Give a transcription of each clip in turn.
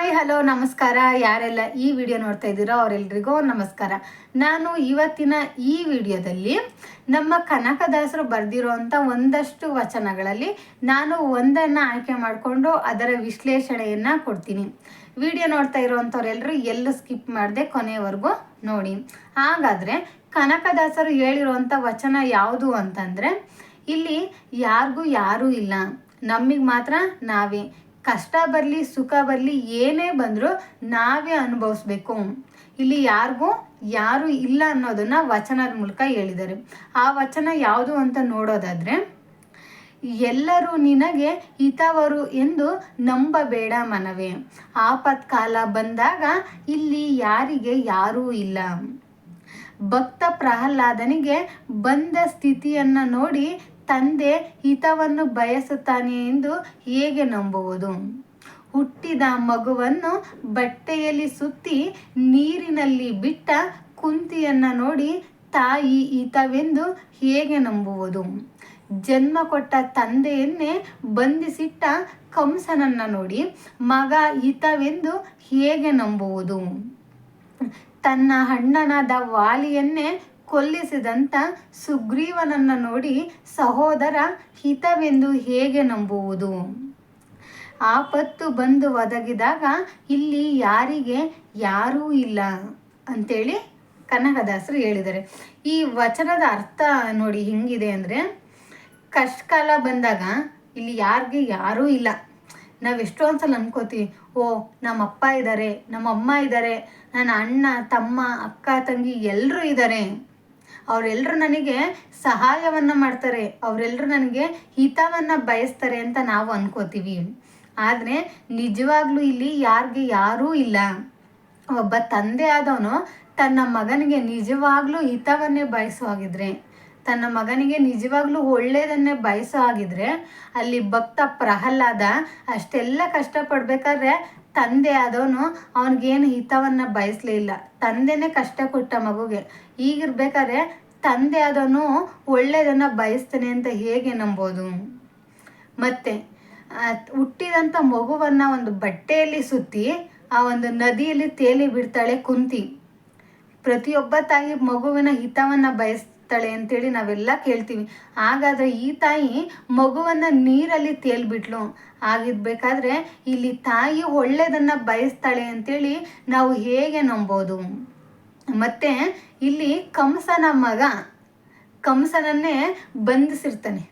Hi hello ನಮಸ್ಕಾರ. ಯಾರೆಲ್ಲ ಈ ವಿಡಿಯೋ ನೋಡ್ತಾ ಇದ್ದೀರೋ ಅವರೆಲ್ಲರಿಗೂ ನಮಸ್ಕಾರ. ನಾನು ಇವತ್ತಿನ ಈ ವಿಡಿಯೋದಲ್ಲಿ ನಮ್ಮ ಕನಕದಾಸರು ಬರೆದಿರುವಂಥ ಒಂದಷ್ಟು ವಚನಗಳಲ್ಲಿ ನಾನು ಒಂದನ್ನು ಆಯ್ಕೆ ಮಾಡಿಕೊಂಡು ಅದರ ವಿಶ್ಲೇಷಣೆಯನ್ನು ಕೊಡ್ತೀನಿ. ವಿಡಿಯೋ ನೋಡ್ತಾ ಇರೋವಂಥವ್ರೆಲ್ಲರೂ ಎಲ್ಲೂ ಸ್ಕಿಪ್ ಮಾಡದೆ ಕೊನೆಯವರೆಗೂ ನೋಡಿ. ಹಾಗಾದರೆ ಕನಕದಾಸರು ಹೇಳಿರುವಂಥ ವಚನ ಯಾವುದು ಅಂತಂದರೆ, ಇಲ್ಲಿ ಯಾರಿಗೂ ಯಾರೂ ಇಲ್ಲ, ನಮಗೆ ಮಾತ್ರ ನಾವೇ. ಕಷ್ಟ ಬರಲಿ ಸುಖ ಬರಲಿ ಏನೇ ಬಂದರೂ ನಾವೇ ಅನುಭವಿಸ್ಬೇಕು. ಇಲ್ಲಿ ಯಾರಿಗೂ ಯಾರು ಇಲ್ಲ ಅನ್ನೋದನ್ನ ವಚನದ ಮೂಲಕ ಹೇಳಿದ್ದಾರೆ. ಆ ವಚನ ಯಾವುದು ಅಂತ ನೋಡೋದಾದರೆ, ಎಲ್ಲರೂ ನಿನಗೆ ಹಿತವರು ಎಂದು ನಂಬಬೇಡ ಮನವೇ, ಆಪತ್ಕಾಲ ಬಂದಾಗ ಇಲ್ಲಿ ಯಾರಿಗೆ ಯಾರೂ ಇಲ್ಲ. ಭಕ್ತ ಪ್ರಹ್ಲಾದನಿಗೆ ಬಂದ ಸ್ಥಿತಿಯನ್ನು ನೋಡಿ ತಂದೆ ಹಿತವನ್ನು ಬಯಸುತ್ತಾನೆ ಎಂದು ಹೇಗೆ ನಂಬುವುದು? ಹುಟ್ಟಿದ ಮಗುವನ್ನು ಬಟ್ಟೆಯಲ್ಲಿ ಸುತ್ತಿ ನೀರಿನಲ್ಲಿ ಬಿಟ್ಟ ಕುಂತಿಯನ್ನು ನೋಡಿ ತಾಯಿ ಹಿತವೆಂದು ಹೇಗೆ ನಂಬುವುದು? ಜನ್ಮ ಕೊಟ್ಟ ತಂದೆಯನ್ನೇ ಬಂಧಿಸಿಟ್ಟ ಕಂಸನನ್ನು ನೋಡಿ ಮಗ ಹಿತವೆಂದು ಹೇಗೆ ನಂಬುವುದು? ತನ್ನ ಅಣ್ಣನಾದ ವಾಲಿಯನ್ನೇ ಕೊಲ್ಲಿಸಿದಂಥ ಸುಗ್ರೀವನನ್ನು ನೋಡಿ ಸಹೋದರ ಹಿತವೆಂದು ಹೇಗೆ ನಂಬುವುದು? ಆಪತ್ತು ಬಂದು ಒದಗಿದಾಗ ಇಲ್ಲಿ ಯಾರಿಗೆ ಯಾರೂ ಇಲ್ಲ ಅಂತೇಳಿ ಕನಕದಾಸರು ಹೇಳಿದ್ದಾರೆ. ಈ ವಚನದ ಅರ್ಥ ನೋಡಿ ಹೆಂಗಿದೆ ಅಂದರೆ, ಕಷ್ಟಕಾಲ ಬಂದಾಗ ಇಲ್ಲಿ ಯಾರಿಗೆ ಯಾರೂ ಇಲ್ಲ. ನಾವು ಎಷ್ಟೊಂದು ಸಲ ಅನ್ಕೋತೀವಿ, ಓ ನಮ್ಮ ಅಪ್ಪ ಇದ್ದಾರೆ, ನಮ್ಮ ಅಮ್ಮ ಇದ್ದಾರೆ, ನನ್ನ ಅಣ್ಣ ತಮ್ಮ ಅಕ್ಕ ತಂಗಿ ಎಲ್ಲರೂ ಇದ್ದಾರೆ, ಅವರೆಲ್ಲರೂ ನನಗೆ ಸಹಾಯವನ್ನು ಮಾಡ್ತಾರೆ, ಅವರೆಲ್ಲರೂ ನನಗೆ ಹಿತವನ್ನು ಬಯಸ್ತಾರೆ ಅಂತ ನಾವು ಅನ್ಕೋತೀವಿ. ಆದರೆ ನಿಜವಾಗ್ಲೂ ಇಲ್ಲಿ ಯಾರಿಗೆ ಯಾರೂ ಇಲ್ಲ. ಒಬ್ಬ ತಂದೆ ಆದವನು ತನ್ನ ಮಗನಿಗೆ ನಿಜವಾಗ್ಲೂ ಹಿತವನ್ನೇ ಬಯಸೋ ಹಾಗಿದ್ರೆ, ತನ್ನ ಮಗನಿಗೆ ನಿಜವಾಗ್ಲೂ ಒಳ್ಳೆಯದನ್ನೇ ಬಯಸೋ ಹಾಗಿದ್ರೆ, ಅಲ್ಲಿ ಭಕ್ತ ಪ್ರಹ್ಲಾದ ಅಷ್ಟೆಲ್ಲ ಕಷ್ಟಪಡ್ಬೇಕಾದ್ರೆ ತಂದೆ ಆದವನು ಅವನಿಗೇನು ಹಿತವನ್ನು ಬಯಸಲೇ ಇಲ್ಲ. ತಂದೆನೇ ಕಷ್ಟ ಕೊಟ್ಟ ಮಗುಗೆ. ಈಗಿರ್ಬೇಕಾದ್ರೆ ತಂದೆ ಆದವನು ಒಳ್ಳೆಯದನ್ನು ಬಯಸ್ತಾನೆ ಅಂತ ಹೇಗೆ ನಂಬೋದು? ಮತ್ತು ಹುಟ್ಟಿದಂಥ ಮಗುವನ್ನು ಒಂದು ಬಟ್ಟೆಯಲ್ಲಿ ಸುತ್ತಿ ಆ ಒಂದು ನದಿಯಲ್ಲಿ ತೇಲಿ ಬಿಡ್ತಾಳೆ ಕುಂತಿ. ಪ್ರತಿಯೊಬ್ಬ ತಾಯಿ ಮಗುವಿನ ಹಿತವನ್ನು ಬಯಸ್ತಾಳೆ ಅಂತೇಳಿ ನಾವೆಲ್ಲ ಕೇಳ್ತೀವಿ. ಹಾಗಾದರೆ ಈ ತಾಯಿ ಮಗುವನ್ನು ನೀರಲ್ಲಿ ತೇಲ್ಬಿಟ್ಲು. ಆಗಿರ್ಬೇಕಾದ್ರೆ ಇಲ್ಲಿ ತಾಯಿ ಒಳ್ಳೆಯದನ್ನು ಬಯಸ್ತಾಳೆ ಅಂತೇಳಿ ನಾವು ಹೇಗೆ ನಂಬೋದು? ಮತ್ತು ಇಲ್ಲಿ ಕಂಸನ ಮಗ ಕಂಸನನ್ನೇ ಬಂಧಿಸಿರ್ತಾನೆ.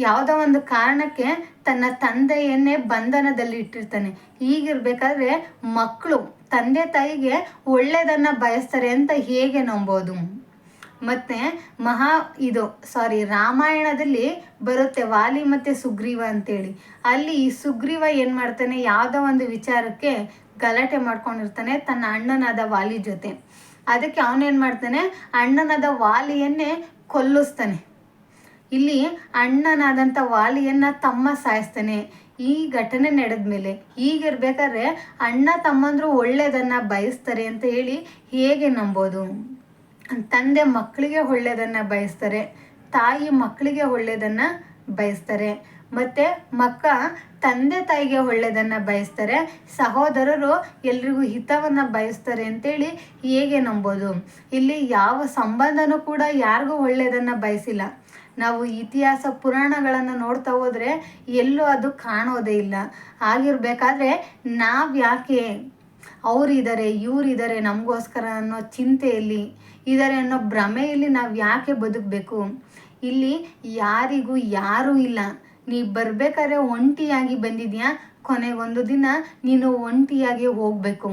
ಯಾವುದೋ ಒಂದು ಕಾರಣಕ್ಕೆ ತನ್ನ ತಂದೆಯನ್ನೇ ಬಂಧನದಲ್ಲಿ ಇಟ್ಟಿರ್ತಾನೆ. ಹೀಗಿರ್ಬೇಕಾದ್ರೆ ಮಕ್ಕಳು ತಂದೆ ತಾಯಿಗೆ ಒಳ್ಳೆಯದನ್ನು ಬಯಸ್ತಾರೆ ಅಂತ ಹೇಗೆ ನಂಬೋದು? ಮತ್ತು ರಾಮಾಯಣದಲ್ಲಿ ಬರುತ್ತೆ ವಾಲಿ ಮತ್ತು ಸುಗ್ರೀವ ಅಂತೇಳಿ. ಅಲ್ಲಿ ಈ ಸುಗ್ರೀವ ಏನು ಮಾಡ್ತಾನೆ, ಯಾವುದೋ ಒಂದು ವಿಚಾರಕ್ಕೆ ಗಲಾಟೆ ಮಾಡ್ಕೊಂಡಿರ್ತಾನೆ ತನ್ನ ಅಣ್ಣನಾದ ವಾಲಿ ಜೊತೆ. ಅದಕ್ಕೆ ಅವನೇನು ಮಾಡ್ತಾನೆ, ಅಣ್ಣನಾದ ವಾಲಿಯನ್ನೇ ಕೊಲ್ಲಿಸ್ತಾನೆ. ಇಲ್ಲಿ ಅಣ್ಣನಾದಂಥ ವಾಲಿಯನ್ನು ತಮ್ಮ ಸಾಯಿಸ್ತಾನೆ. ಈ ಘಟನೆ ನಡೆದ ಮೇಲೆ ಹೀಗಿರ್ಬೇಕಾದ್ರೆ ಅಣ್ಣ ತಮ್ಮಂದ್ರು ಒಳ್ಳೆಯದನ್ನು ಬಯಸ್ತಾರೆ ಅಂತ ಹೇಳಿ ಹೇಗೆ ನಂಬೋದು? ತಂದೆ ಮಕ್ಕಳಿಗೆ ಒಳ್ಳೆಯದನ್ನು ಬಯಸ್ತಾರೆ, ತಾಯಿ ಮಕ್ಕಳಿಗೆ ಒಳ್ಳೆಯದನ್ನು ಬಯಸ್ತಾರೆ, ಮತ್ತು ಮಕ್ಕ ತಂದೆ ತಾಯಿಗೆ ಒಳ್ಳೆಯದನ್ನು ಬಯಸ್ತಾರೆ, ಸಹೋದರರು ಎಲ್ರಿಗೂ ಹಿತವನ್ನು ಬಯಸ್ತಾರೆ ಅಂತೇಳಿ ಹೇಗೆ ನಂಬೋದು? ಇಲ್ಲಿ ಯಾವ ಸಂಬಂಧನೂ ಕೂಡ ಯಾರಿಗೂ ಒಳ್ಳೆಯದನ್ನು ಬಯಸಿಲ್ಲ. ನಾವು ಇತಿಹಾಸ ಪುರಾಣಗಳನ್ನು ನೋಡ್ತಾ ಹೋದರೆ ಎಲ್ಲೂ ಅದು ಕಾಣೋದೇ ಇಲ್ಲ. ಆಗಿರಬೇಕಾದ್ರೆ ನಾವು ಯಾಕೆ ಅವರಿದ್ದಾರೆ ಇವರಿದ್ದಾರೆ ನಮಗೋಸ್ಕರ ಅನ್ನೋ ಚಿಂತೆಯಲ್ಲಿ ಇದ್ದಾರೆ ಅನ್ನೋ ಭ್ರಮೆಯಲ್ಲಿ ನಾವು ಯಾಕೆ ಬದುಕಬೇಕು? ಇಲ್ಲಿ ಯಾರಿಗೂ ಯಾರೂ ಇಲ್ಲ. ನೀ ಬರಬೇಕಾದ್ರೆ ಒಂಟಿಯಾಗಿ ಬಂದಿದ್ಯಾ, ಕೊನೆಗೊಂದು ದಿನ ನೀನು ಒಂಟಿಯಾಗಿ ಹೋಗಬೇಕು.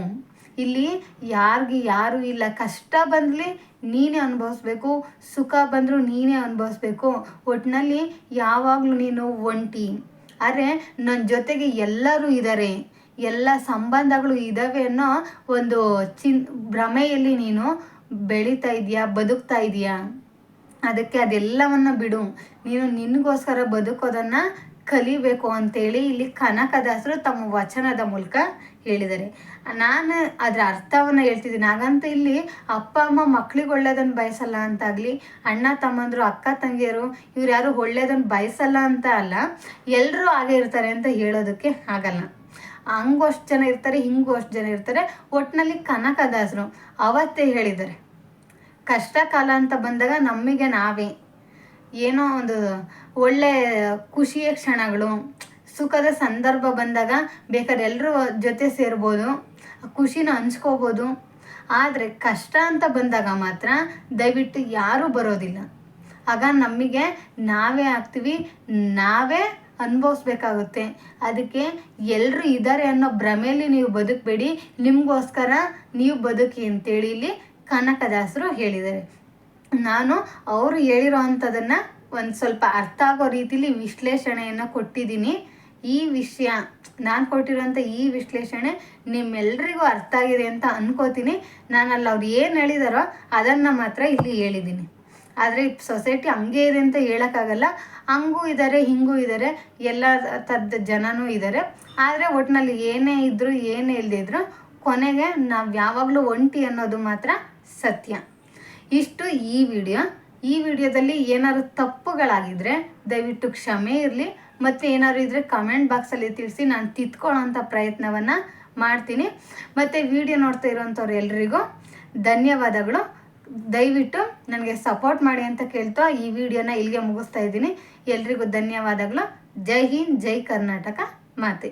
ಇಲ್ಲಿ ಯಾರಿಗೆ ಯಾರೂ ಇಲ್ಲ. ಕಷ್ಟ ಬಂದಲಿ ನೀನೇ ಅನುಭವಿಸ್ಬೇಕು, ಸುಖ ಬಂದರೂ ನೀನೇ ಅನುಭವಿಸ್ಬೇಕು. ಒಟ್ಟಿನಲ್ಲಿ ಯಾವಾಗಲೂ ನೀನು ಒಂಟಿ. ಆದರೆ ನನ್ನ ಜೊತೆಗೆ ಎಲ್ಲರೂ ಇದ್ದಾರೆ, ಎಲ್ಲ ಸಂಬಂಧಗಳು ಇದ್ದಾವೆ ಅನ್ನೋ ಒಂದು ಭ್ರಮೆಯಲ್ಲಿ ನೀನು ಬೆಳೀತಾ ಇದೆಯಾ, ಬದುಕ್ತಾ ಇದೆಯಾ? ಅದಕ್ಕೆ ಅದೆಲ್ಲವನ್ನು ಬಿಡು, ನೀನು ನಿನಗೋಸ್ಕರ ಬದುಕೋದನ್ನು ಕಲಿಬೇಕು ಅಂತೇಳಿ ಇಲ್ಲಿ ಕನಕದಾಸರು ತಮ್ಮ ವಚನದ ಮೂಲಕ ಹೇಳಿದ್ದಾರೆ. ನಾನು ಅದರ ಅರ್ಥವನ್ನು ಹೇಳ್ತಿದ್ದೀನಿ. ಹಾಗಂತ ಇಲ್ಲಿ ಅಪ್ಪ ಅಮ್ಮ ಮಕ್ಳಿಗೆ ಒಳ್ಳೇದನ್ನು ಬಯಸಲ್ಲ ಅಂತಾಗಲಿ, ಅಣ್ಣ ತಮ್ಮಂದರು ಅಕ್ಕ ತಂಗಿಯರು ಇವ್ರು ಯಾರು ಒಳ್ಳೇದನ್ನು ಬಯಸಲ್ಲ ಅಂತ ಅಲ್ಲ, ಎಲ್ಲರೂ ಹಾಗೆ ಇರ್ತಾರೆ ಅಂತ ಹೇಳೋದಕ್ಕೆ ಆಗಲ್ಲ. ಹಂಗೂ ಅಷ್ಟು ಜನ ಇರ್ತಾರೆ, ಹಿಂಗೂ ಅಷ್ಟು ಜನ ಇರ್ತಾರೆ. ಒಟ್ಟಿನಲ್ಲಿ ಕನಕದಾಸರು ಅವತ್ತೇ ಹೇಳಿದ್ದಾರೆ, ಕಷ್ಟ ಕಾಲ ಅಂತ ಬಂದಾಗ ನಮಗೆ ನಾವೇ ಏನೋ ಒಂದು ಒಳ್ಳೆ ಖುಷಿಯ ಕ್ಷಣಗಳು, ಸುಖದ ಸಂದರ್ಭ ಬಂದಾಗ ಬೇಕಾದ್ರೆ ಎಲ್ಲರೂ ಜೊತೆ ಸೇರ್ಬೋದು, ಖುಷಿನ ಹಂಚ್ಕೋಬೋದು. ಆದರೆ ಕಷ್ಟ ಅಂತ ಬಂದಾಗ ಮಾತ್ರ ದಯವಿಟ್ಟು ಯಾರೂ ಬರೋದಿಲ್ಲ. ಆಗ ನಮಗೆ ನಾವೇ ಆಗ್ತೀವಿ, ನಾವೇ ಅನುಭವಿಸ್ಬೇಕಾಗುತ್ತೆ. ಅದಕ್ಕೆ ಎಲ್ಲರೂ ಇದ್ದಾರೆ ಅನ್ನೋ ಭ್ರಮೆಯಲ್ಲಿ ನೀವು ಬದುಕಬೇಡಿ, ನಿಮಗೋಸ್ಕರ ನೀವು ಬದುಕಿ ಅಂತೇಳಿ ಇಲ್ಲಿ ಕನಕದಾಸರು ಹೇಳಿದ್ದಾರೆ. ನಾನು ಅವರು ಹೇಳಿರೋ ಅಂಥದ್ದನ್ನು ಒಂದು ಸ್ವಲ್ಪ ಅರ್ಥ ಆಗೋ ರೀತಿಲಿ ವಿಶ್ಲೇಷಣೆಯನ್ನು ಕೊಟ್ಟಿದ್ದೀನಿ. ಈ ವಿಷಯ ನಾನು ಕೊಟ್ಟಿರೋಂಥ ಈ ವಿಶ್ಲೇಷಣೆ ನಿಮ್ಮೆಲ್ಲರಿಗೂ ಅರ್ಥ ಆಗಿದೆ ಅಂತ ಅನ್ಕೋತೀನಿ. ನಾನಲ್ಲಿ ಅವ್ರು ಏನು ಹೇಳಿದಾರೋ ಅದನ್ನು ಮಾತ್ರ ಇಲ್ಲಿ ಹೇಳಿದ್ದೀನಿ. ಆದರೆ ಸೊಸೈಟಿ ಹಂಗೆ ಇದೆ ಅಂತ ಹೇಳೋಕ್ಕಾಗಲ್ಲ, ಹಂಗೂ ಇದ್ದಾರೆ, ಹಿಂಗೂ ಇದ್ದಾರೆ, ಎಲ್ಲ ಥರದ ಜನನೂ ಇದ್ದಾರೆ. ಆದರೆ ಒಟ್ಟಿನಲ್ಲಿ ಏನೇ ಇದ್ದರೂ ಏನೇ ಇಲ್ಲದಿದ್ರು ಕೊನೆಗೆ ನಾವು ಯಾವಾಗಲೂ ಒಂಟಿ ಅನ್ನೋದು ಮಾತ್ರ ಸತ್ಯ. ಇಷ್ಟು ಈ ವಿಡಿಯೋದಲ್ಲಿ ಏನಾದ್ರು ತಪ್ಪುಗಳಾಗಿದ್ದರೆ ದಯವಿಟ್ಟು ಕ್ಷಮೆ ಇರಲಿ. ಮತ್ತು ಏನಾದ್ರು ಇದ್ದರೆ ಕಮೆಂಟ್ ಬಾಕ್ಸಲ್ಲಿ ತಿಳಿಸಿ, ನಾನು ತಿದ್ಕೊಳ್ಳೋಂಥ ಪ್ರಯತ್ನವನ್ನು ಮಾಡ್ತೀನಿ. ಮತ್ತು ವಿಡಿಯೋ ನೋಡ್ತಾ ಇರೋಂಥವ್ರು ಎಲ್ರಿಗೂ ಧನ್ಯವಾದಗಳು. ದಯವಿಟ್ಟು ನನಗೆ ಸಪೋರ್ಟ್ ಮಾಡಿ ಅಂತ ಕೇಳ್ತಾ ಈ ವಿಡಿಯೋನ ಇಲ್ಲಿಗೆ ಮುಗಿಸ್ತಾ ಇದ್ದೀನಿ. ಎಲ್ರಿಗೂ ಧನ್ಯವಾದಗಳು. ಜೈ ಹಿಂದ್, ಜೈ ಕರ್ನಾಟಕ ಮಾತೆ.